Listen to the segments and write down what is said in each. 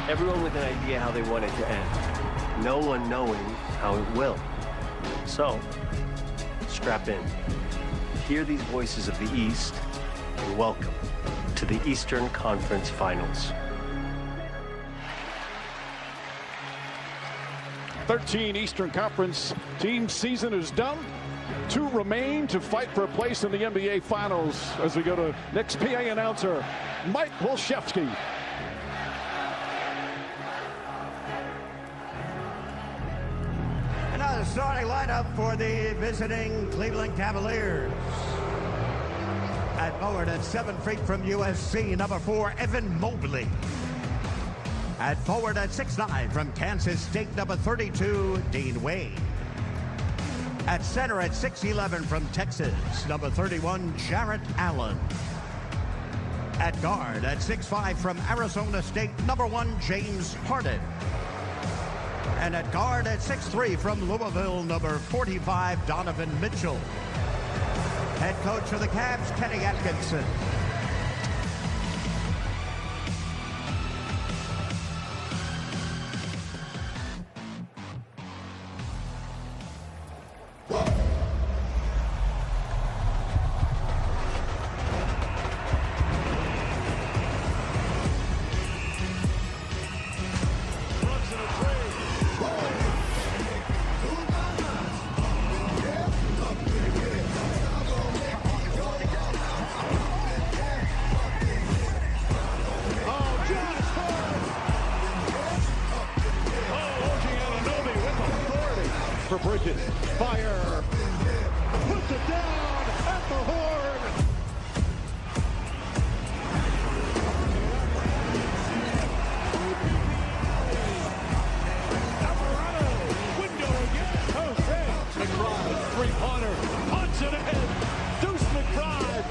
Everyone with an idea how they want it to end. No one knowing how it will. So, strap in. Hear these voices of the East, and welcome to the Eastern Conference Finals. 13 Eastern Conference team season is done. 2 remain to fight for a place in the NBA Finals as we go to Knicks PA announcer Mike Wolszewski. And now the starting lineup for the visiting Cleveland Cavaliers. At forward at 7 feet from USC, number 4, Evan Mobley. At forward at 6'9" from Kansas State, number 32, Dean Wade. At center at 6'11" from Texas, number 31, Jarrett Allen. At guard at 6'5" from Arizona State, number 1, James Harden. And at guard at 6'3" from Louisville, number 45, Donovan Mitchell. Head coach of the Cavs, Kenny Atkinson. For Bridges, fire, puts it down at the horn. Alvarado, window again. Okay, McBride, three-pointer, punch it ahead. Deuce McBride.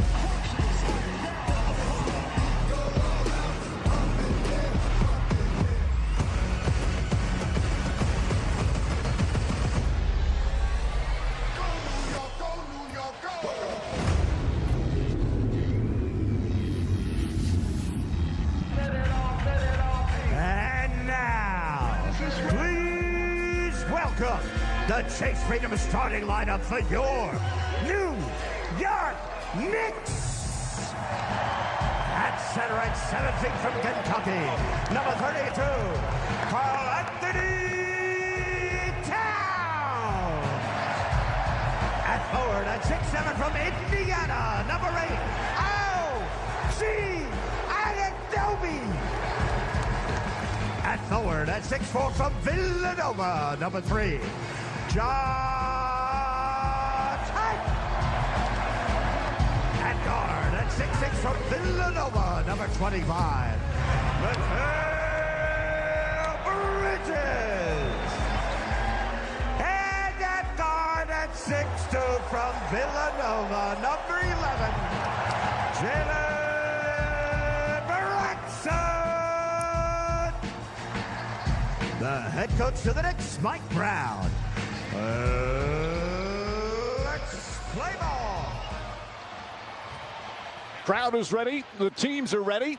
Welcome the Chase Freedom starting lineup for your New York Knicks. At center at 7 feet from Kentucky, number 32, Karl Anthony Towns. At forward at 6'7" from Indiana, number 8, O.G. Anunoby. At forward at 6'4" from Villanova, number 3, Josh Hart. At guard at 6'6" from Villanova, number 25, Mikal Bridges. And at guard at 6'2" from Villanova, number 11, Jalen Brunson. The head coach to the Knicks, Mike Brown. Let's play ball. Crowd is ready. The teams are ready.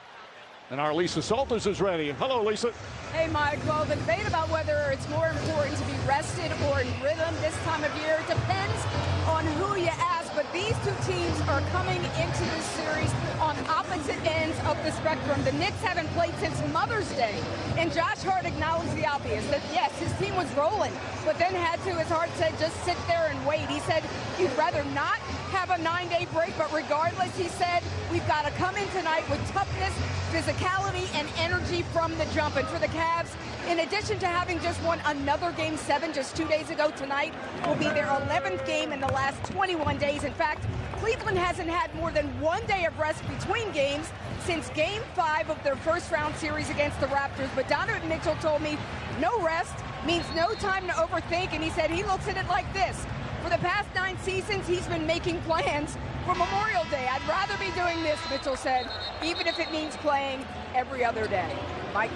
And our Lisa Salters is ready. Hello, Lisa. Hey, Mike. Well, the debate about whether it's more important to be rested or in rhythm this time of year depends on who you ask. But these two teams are coming into this series on opposite ends of the spectrum. The Knicks haven't played since Mother's Day. And Josh Hart acknowledged the obvious, that yes, his team was rolling, but then had to, as Hart said, just sit there and wait. He said he'd rather not have a 9-day break, but regardless, he said, we've got to come in tonight with toughness, physicality, and energy from the jump. And for the Cavs, in addition to having just won another Game 7 just 2 days ago, tonight will be their 11th game in the last 21 days. In fact, Cleveland hasn't had more than 1 day of rest between games since Game 5 of their first-round series against the Raptors. But Donovan Mitchell told me no rest means no time to overthink, and he said he looks at it like this. For the past 9 seasons, he's been making plans for Memorial Day. I'd rather be doing this, Mitchell said, even if it means playing every other day. Mike?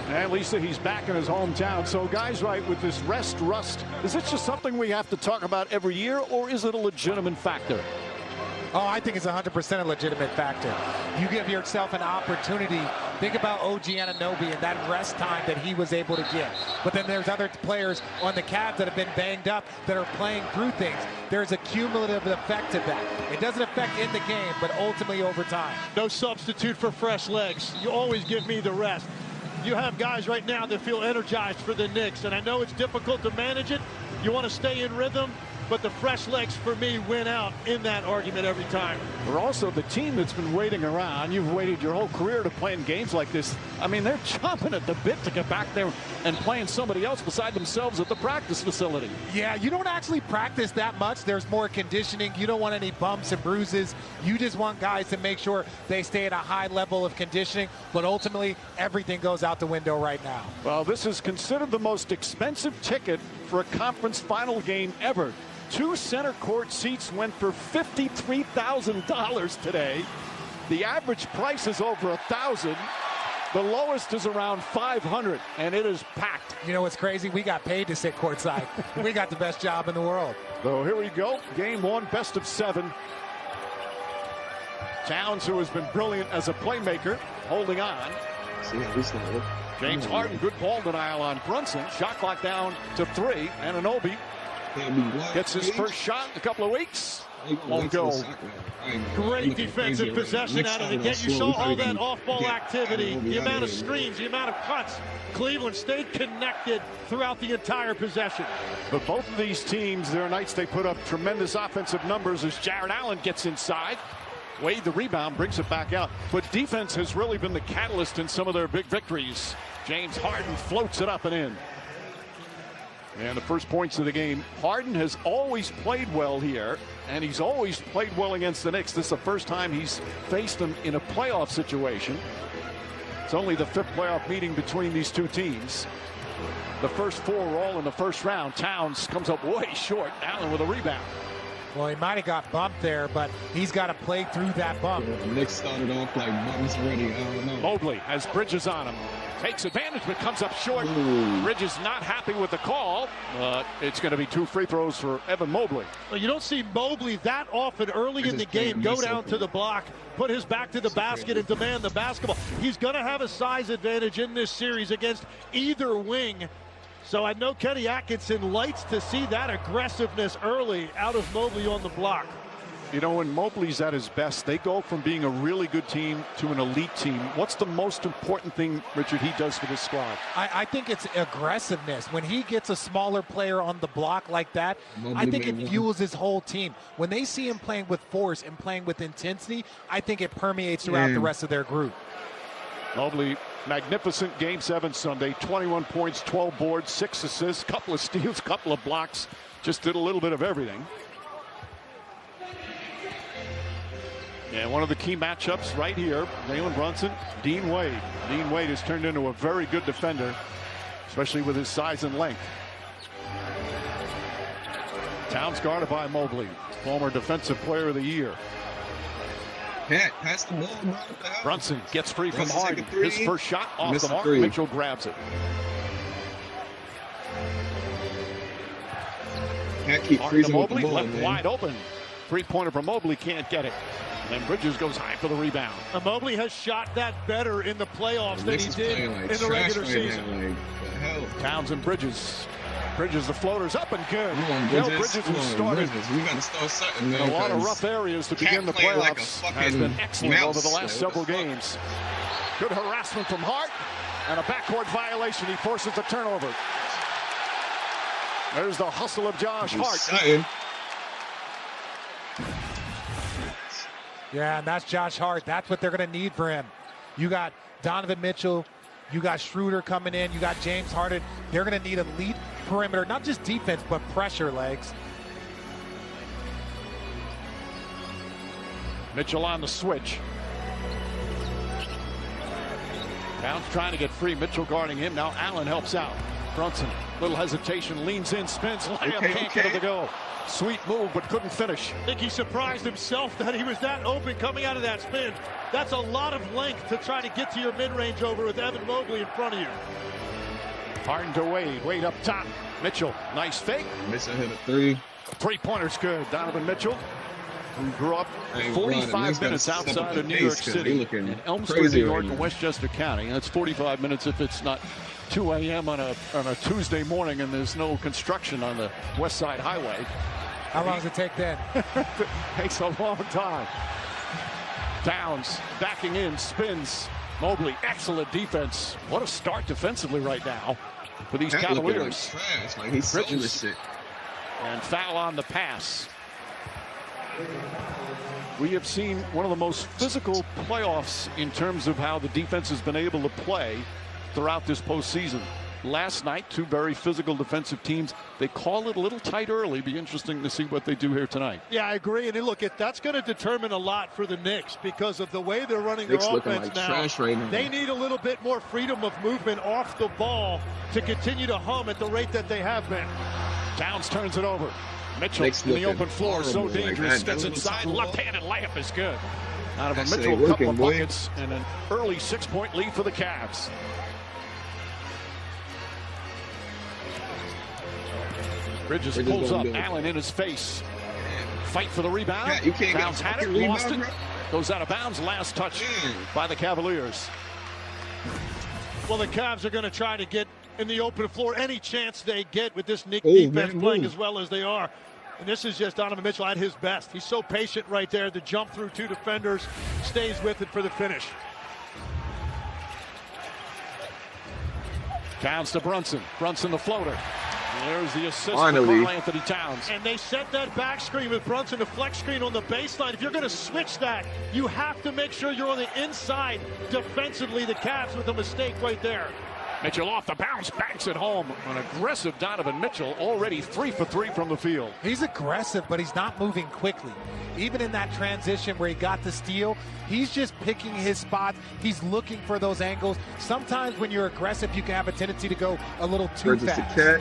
And Lisa, he's back in his hometown. So guys, right, with this rust, is this just something we have to talk about every year, or is it a legitimate factor? Oh, I think it's 100% a legitimate factor. You give yourself an opportunity Think about OG Anunoby and that rest time that he was able to get. But then there's other players on the Cavs that have been banged up that are playing through things. There's a cumulative effect to that. It doesn't affect in the game, but ultimately over time. No substitute for fresh legs. You always give me the rest. You have guys right now that feel energized for the Knicks, and I know it's difficult to manage it. You want to stay in rhythm, but the fresh legs for me win out in that argument every time. We're also the team that's been waiting around. You've waited your whole career to play in games like this. I mean, they're chomping at the bit to get back there and playing somebody else beside themselves at the practice facility. Yeah, you don't actually practice that much. There's more conditioning. You don't want any bumps and bruises. You just want guys to make sure they stay at a high level of conditioning. But ultimately, everything goes out the window right now. Well, this is considered the most expensive ticket for a conference final game ever. 2 center court seats went for $53,000 today. The average price is over $1,000. The lowest is around $500, and it is packed. You know what's crazy? We got paid to sit courtside. We got the best job in the world. So here we go. Game 1, best of 7. Towns, who has been brilliant as a playmaker, holding on. James Harden, good ball denial on Brunson. Shot clock down to 3. Anunoby gets his first shot in a couple of weeks. Won't go. Great defensive possession out of the gate. You saw all that off-ball activity, the amount of screens, the amount of cuts. Cleveland stayed connected throughout the entire possession. But both of these teams, there are nights they put up tremendous offensive numbers as Jared Allen gets inside. Wade, the rebound, brings it back out. But defense has really been the catalyst in some of their big victories. James Harden floats it up and in. And the first points of the game. Harden has always played well here, and he's always played well against the Knicks. This is the first time he's faced them in a playoff situation. It's only the 5th playoff meeting between these two teams. The first 4 were all in the first round. Towns comes up way short. Allen with a rebound. Well, he might have got bumped there, but he's got to play through that bump. The Knicks started off like bumps already. I don't know. Mobley has Bridges on him. Takes advantage, but comes up short. Bridges not happy with the call. It's going to be 2 free throws for Evan Mobley. Well, you don't see Mobley that often early in the game go down to the block, put his back to the basket, and demand the basketball. He's going to have a size advantage in this series against either wing. So I know Kenny Atkinson likes to see that aggressiveness early out of Mobley on the block. You know, when Mobley's at his best, they go from being a really good team to an elite team. What's the most important thing, Richard, he does for this squad? I think it's aggressiveness. When he gets a smaller player on the block like that, I think it fuels his whole team. When they see him playing with force and playing with intensity, I think it permeates throughout the rest of their group. Mobley, magnificent Game 7 Sunday. 21 points, 12 boards, 6 assists, couple of steals, couple of blocks. Just did a little bit of everything. And one of the key matchups right here, Jalen Brunson, Dean Wade. Dean Wade has turned into a very good defender, especially with his size and length. Towns guarded by Mobley, former Defensive Player of the Year. Pat, pass the ball, bro. Brunson gets free from Harden. His first shot off the mark. Three. Mitchell grabs it. Pat keep Harden to freezing with the Mobley, ball, left man. wide open. 3-pointer from Mobley, can't get it. And Bridges goes high for the rebound. Mobley has shot that better in the playoffs than he did in the regular season. Towns and Bridges. Bridges, the floater's up and good. Bridges who started We got to start something, man, a lot of rough areas to begin the playoffs. Like has been excellent over the last several games. Good harassment from Hart and a backcourt violation. He forces the turnover. There's the hustle of Josh Hart. Yeah, and that's Josh Hart. That's what they're going to need for him. You got Donovan Mitchell. You got Schroeder coming in. You got James Harden. They're going to need elite perimeter, not just defense, but pressure legs. Mitchell on the switch. Towns trying to get free. Mitchell guarding him. Now Allen helps out. Brunson, little hesitation, leans in, spins, layup, can't get it to go. Sweet move, but couldn't finish. I think he surprised himself that he was that open coming out of that spin. That's a lot of length to try to get to your mid-range over with Evan Mobley in front of you. Harden to Wade. Wade up top. Mitchell, nice fake. Mitchell hit a 3. 3-pointer's good. Donovan Mitchell. who grew up Hey, 45 minutes outside of New York City in Elmsford, New York, in Westchester County. That's 45 minutes if it's not 2 a.m. on a Tuesday morning and there's no construction on the West Side Highway. How long does it take then? Takes a long time. Downs backing in, spins. Mobley, excellent defense. What a start defensively right now for these Cavaliers. Like he's Bridges. And foul on the pass. We have seen one of the most physical playoffs in terms of how the defense has been able to play throughout this postseason. Last night, two very physical defensive teams. They call it a little tight early. Be interesting to see what they do here tonight. Yeah, I agree. And look, that's going to determine a lot for the Knicks because of the way they're running their offense like now. Trash right now. They need a little bit more freedom of movement off the ball to continue to hum at the rate that they have been. Downs turns it over. Mitchell in the open floor, so dangerous. Gets inside, left-handed layup is good. Out of a Mitchell, a couple of buckets, and an early 6-point lead for the Cavs. Bridges pulls up, Allen in his face. Fight for the rebound. Downs had it, lost it. Goes out of bounds, last touch by the Cavaliers. Well, the Cavs are going to try to get in the open floor any chance they get with this Knicks defense playing as well as they are. And this is just Donovan Mitchell at his best. He's so patient right there. The jump through two defenders, stays with it for the finish. Downs to Brunson. Brunson the floater. There's the assist Finally. for Anthony Towns. And they set that back screen with Brunson, a flex screen on the baseline. If you're going to switch that, you have to make sure you're on the inside defensively. The Cavs with a mistake right there. Mitchell off the bounce, banks it home. An aggressive Donovan Mitchell, already 3 for 3 from the field. He's aggressive, but he's not moving quickly. Even in that transition where he got the steal, he's just picking his spots. He's looking for those angles. Sometimes when you're aggressive, you can have a tendency to go a little too fast.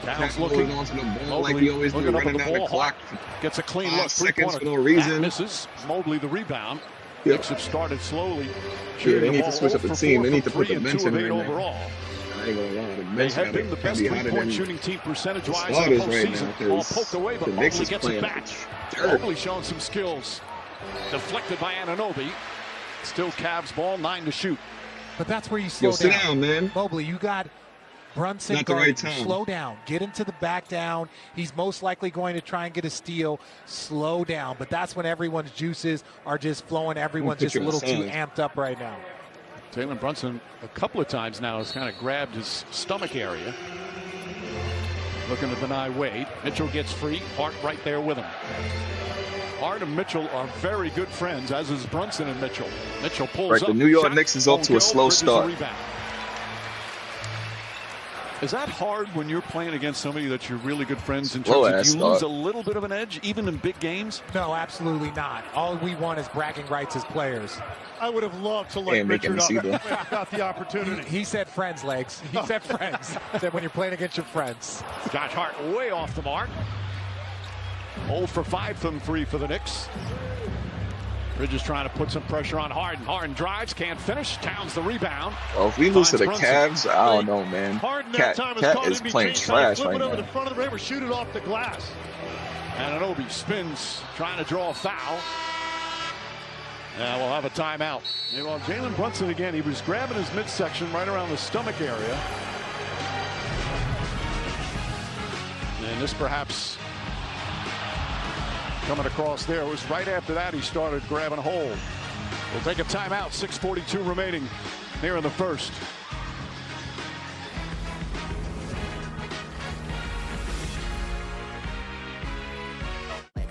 Downs looking onto the ball like he always do, running down the clock. Gets a clean look. 3-pointer for no reason. Misses. Mobley the rebound. Yep. Knicks have started slowly. Yeah, they need to switch up the team. They need to put the bench in right overall. now. I ain't gonna lie. The They bench have been the best three-point shooting team percentage-wise in the postseason. Ball poked away, but Mobley gets it back. Mobley showing some skills. Deflected by Anunoby. Still Cavs ball, 9 to shoot. But that's where you slow down. Sit down, man. Mobley, you got Brunson Not the going, right time. slow down, get into the back down. He's most likely going to try and get a steal. Slow down, but that's when everyone's juices are just flowing. Everyone's just a little too amped up right now. Jalen Brunson a couple of times now has kind of grabbed his stomach area. Looking to deny Wade. Mitchell gets free. Hart right there with him. Hart and Mitchell are very good friends, as is Brunson and Mitchell. Mitchell pulls up. The New York Knicks is off to a slow start. Is that hard when you're playing against somebody that you're really good friends in terms of you lose a little bit of an edge, even in big games? No, absolutely not. All we want is bragging rights as players. I would have loved to let Richard up got the opportunity. He said friends, Legs. He said friends. He said when you're playing against your friends. Josh Hart way off the mark. 0 for 5 from 3 for the Knicks. Bridges trying to put some pressure on Harden. Harden drives, can't finish. Towns the rebound. Well, if we lose to the Cavs, I don't know, man. Harden Cat is playing trash right now. Over the front of the rim or shoot it off the glass. Anunoby spins, trying to draw a foul. Now we'll have a timeout. Well, Jalen Brunson again, he was grabbing his midsection right around the stomach area. And this perhaps coming across there. It was right after that he started grabbing hold. We'll take a timeout. 6:42 remaining here in the first.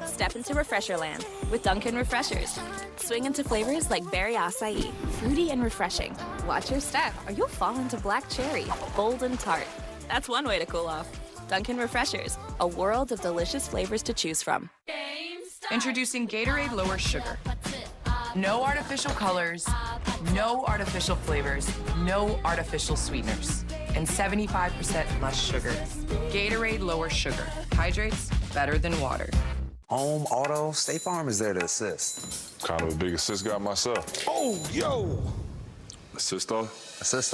Step into Refresherland with Dunkin' Refreshers. Swing into flavors like berry acai, fruity and refreshing. Watch your step or you'll fall into black cherry, bold and tart. That's one way to cool off. Dunkin' Refreshers, a world of delicious flavors to choose from. Introducing Gatorade Lower Sugar. No artificial colors, no artificial flavors, no artificial sweeteners, and 75% less sugar. Gatorade Lower Sugar. Hydrates better than water. Home, auto, State Farm is there to assist. Kind of a big assist guy myself. Oh, yo! Assist off? Assist off.